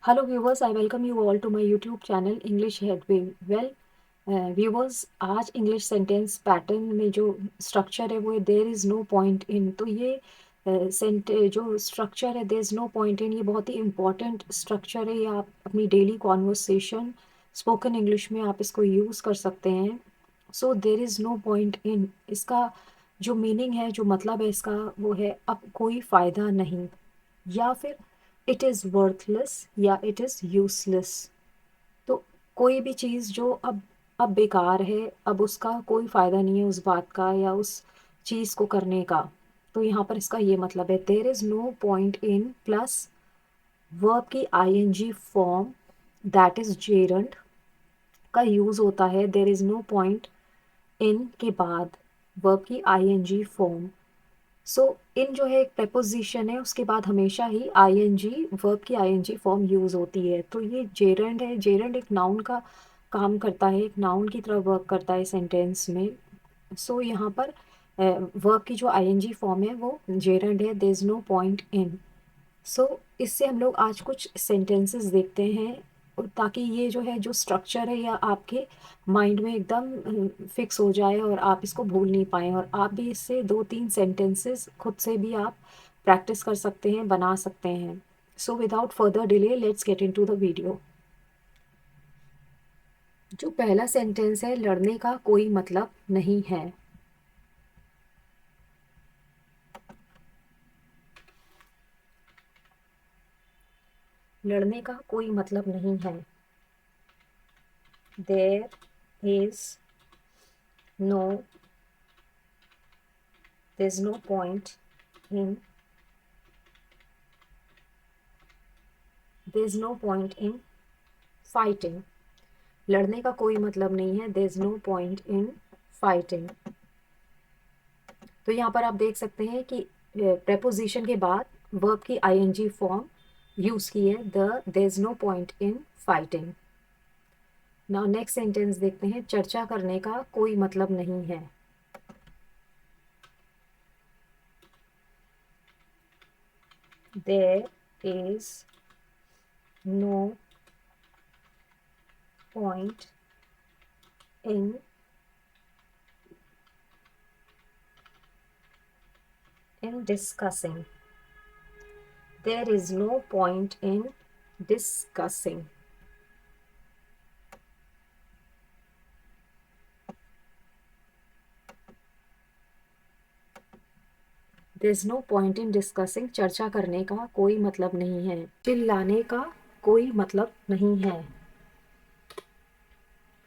Hello viewers, I welcome you all to my YouTube channel English Headway. Well, viewers, आज English sentence pattern में जो structure है वो there is no point in, तो ये जो स्ट्रक्चर है there is no point in, ये बहुत ही इम्पॉर्टेंट स्ट्रक्चर है। ये आप अपनी डेली कॉन्वर्सेशन स्पोकन इंग्लिश में आप इसको यूज़ कर सकते हैं। So there is no point in, इसका जो मीनिंग है, जो मतलब है इसका, वो है अब कोई फ़ायदा नहीं, या फिर इट इज़ वर्थलेस या इट इज़ यूज़लेस। तो कोई भी चीज़ जो अब बेकार है, अब उसका कोई फ़ायदा नहीं है उस बात का या उस चीज़ को करने का। तो यहाँ पर इसका ये मतलब है there is no point in plus verb की ING form that is gerund का यूज़ होता है there is no point in के बाद वर्ब की आईएनजी फॉर्म। सो इन जो है एक preposition है, उसके बाद हमेशा ही आईएनजी वर्ब की आईएनजी फॉर्म यूज़ होती है। तो ये जेरंड है, जेरंड एक नाउन का काम करता है, एक नाउन की तरह वर्क करता है सेंटेंस में। सो यहाँ पर वर्ब की जो आईएनजी फॉर्म है वो जेरंड है, there is no point in. So इससे हम लोग आज कुछ सेंटेंसेस देखते हैं, और ताकि ये जो है जो स्ट्रक्चर है या आपके माइंड में एकदम फिक्स हो जाए और आप इसको भूल नहीं पाएँ, और आप भी इससे 2-3 सेंटेंसेस खुद से भी आप प्रैक्टिस कर सकते हैं, बना सकते हैं। So without further delay let's get into the video. जो पहला सेंटेंस है, लड़ने का कोई मतलब नहीं है। लड़ने का कोई मतलब नहीं है। There is no there is no point in there is no point in fighting. लड़ने का कोई मतलब नहीं है, there is no point in fighting. तो यहाँ पर आप देख सकते हैं कि प्रेपोजिशन के बाद वर्ब की आईएनजी फॉर्म यूज की है, there is no point in fighting. Now next sentence देखते हैं, चर्चा करने का कोई मतलब नहीं है। There is no point in discussing. There is no point in discussing. There is no point in discussing, चर्चा करने का कोई मतलब नहीं है। चिल्लाने का कोई मतलब नहीं है।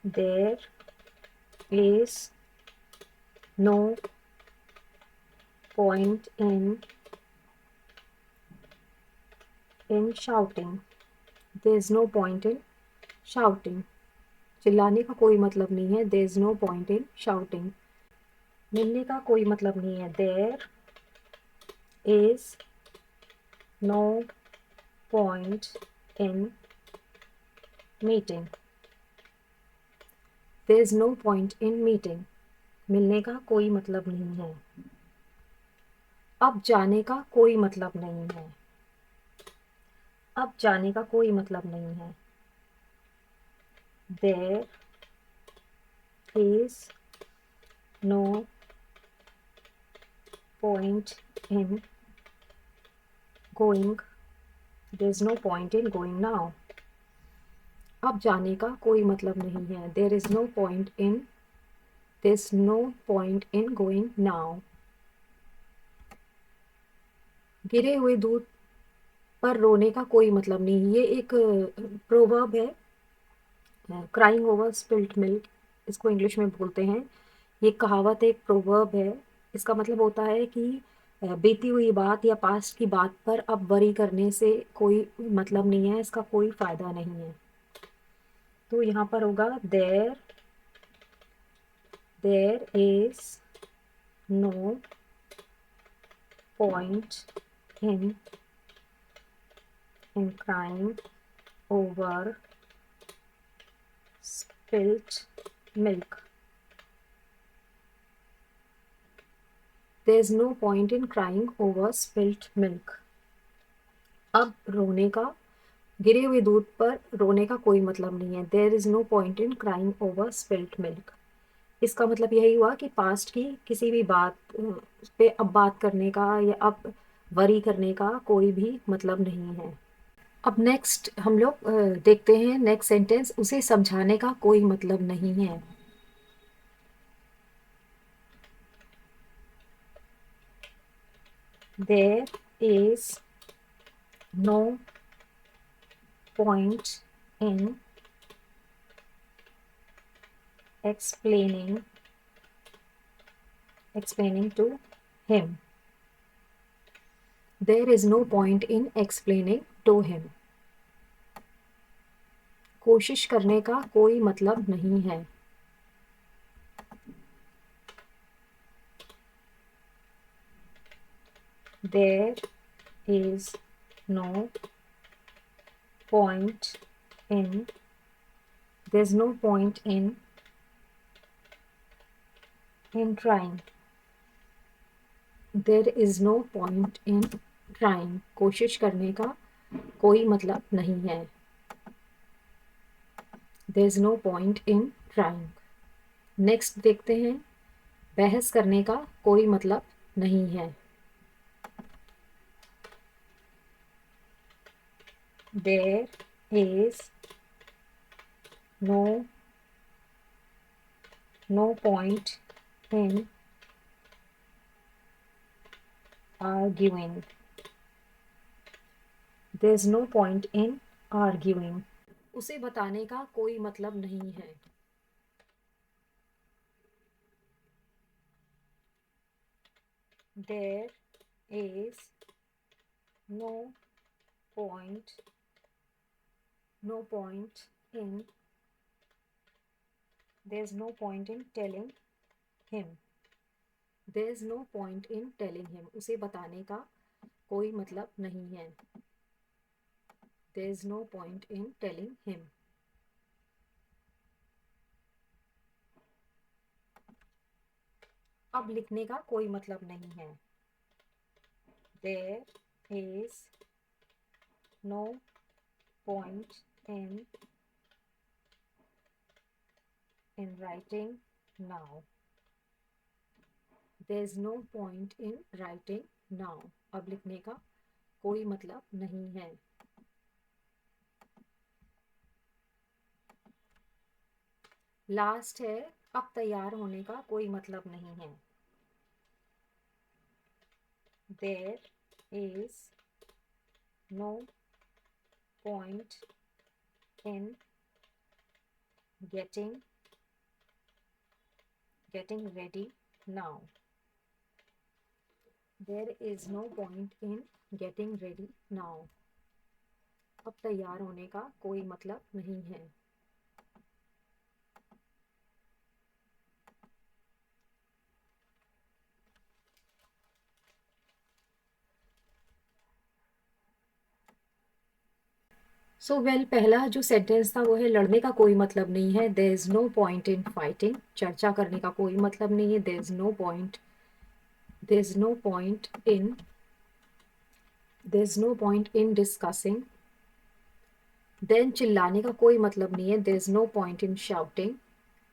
There is no point in shouting. There is no point in shouting. चिल्लाने का कोई मतलब नहीं है, there is no point in shouting. मिलने का कोई मतलब नहीं है। There is no point in meeting. There is no point in meeting. मिलने का कोई मतलब नहीं है। अब जाने का कोई मतलब नहीं है। अब जाने का कोई मतलब नहीं है। There is no point in going. There is no point in going now. अब जाने का कोई मतलब नहीं है। There is no point in going now. गिरे हुए दूध पर रोने का कोई मतलब नहीं। ये एक प्रोवर्ब है, क्राइंग ओवर स्पिल्ट मिल्क, इसको इंग्लिश में बोलते हैं। ये कहावत एक प्रोवर्ब है। इसका मतलब होता है कि बीती हुई बात या पास्ट की बात पर अब वरी करने से कोई मतलब नहीं है, इसका कोई फायदा नहीं है। तो यहाँ पर होगा there is no point in crying over spilt milk. There's no point in crying over spilt milk. अब रोने का गिरे हुए दूध पर रोने का कोई मतलब नहीं है। There is no point in crying over spilt milk. इसका मतलब यही हुआ कि पास्ट की किसी भी बात पे अब बात करने का या अब वरी करने का कोई भी मतलब नहीं है। अब नेक्स्ट हम लोग देखते हैं नेक्स्ट सेंटेंस, उसे समझाने का कोई मतलब नहीं है। There is no point in explaining to him. There is no point in explaining to him. कोशिश करने का कोई मतलब नहीं है। There is no point in there's no point in trying. There is no point in trying. कोशिश करने का कोई मतलब नहीं है। There's no point in trying. Next देखते हैं, बहस करने का कोई मतलब नहीं है। There is no point in arguing. There's no point in arguing. उसे बताने का कोई मतलब नहीं है। There is no point in there's no point in telling him. There's no point in telling him. उसे बताने का कोई मतलब नहीं है। There's no point in telling him. अब लिखने का कोई मतलब नहीं है। There is no point in writing now. There's no point in writing now. अब लिखने का कोई मतलब नहीं है। लास्ट है, अब तैयार होने का कोई मतलब नहीं है। There is no point in getting ready now. There is no point in getting ready now. अब तैयार होने का कोई मतलब नहीं है। सो वेल, पहला जो सेंटेंस था वो है लड़ने का कोई मतलब नहीं है। There is no point in fighting. चर्चा करने का कोई मतलब नहीं है। There is no point in discussing. Then चिल्लाने का कोई मतलब नहीं है। There is no point in shouting.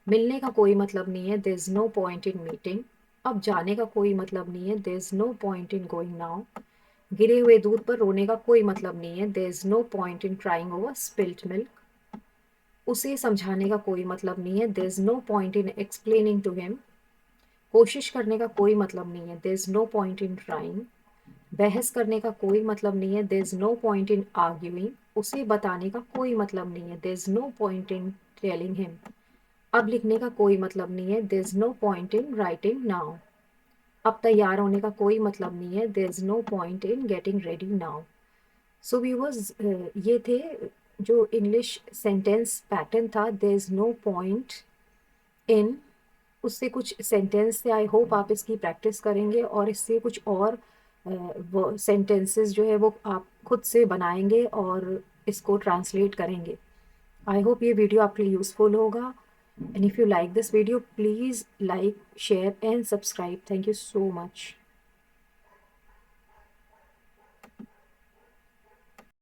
मिलने का कोई मतलब नहीं है। There is no point in meeting. अब जाने का कोई मतलब नहीं है। There is no point in going now. गिरे हुए दूध पर रोने का कोई मतलब नहीं है। There is no point in crying over spilt milk. उसे समझाने का कोई मतलब नहीं है। There is no point in explaining to him. कोशिश करने का कोई मतलब नहीं है। There is no point in trying. बहस करने का कोई मतलब नहीं है। There is no point in arguing. उसे बताने का कोई मतलब नहीं है। There is no point in telling him. अब लिखने का कोई मतलब नहीं है। There is no point in writing now. अब तैयार होने का कोई मतलब नहीं है। There is no point in getting ready now. So viewers, ये थे जो इंग्लिश सेंटेंस पैटर्न था। There is no point in, उससे कुछ सेंटेंस थे। आई होप आप इसकी प्रैक्टिस करेंगे और इससे कुछ और वो सेंटेंसेस जो है वो आप खुद से बनाएंगे और इसको ट्रांसलेट करेंगे। आई होप ये वीडियो आपके लिए यूज़फुल होगा। And if you like this video, please like, share and subscribe. Thank you so much.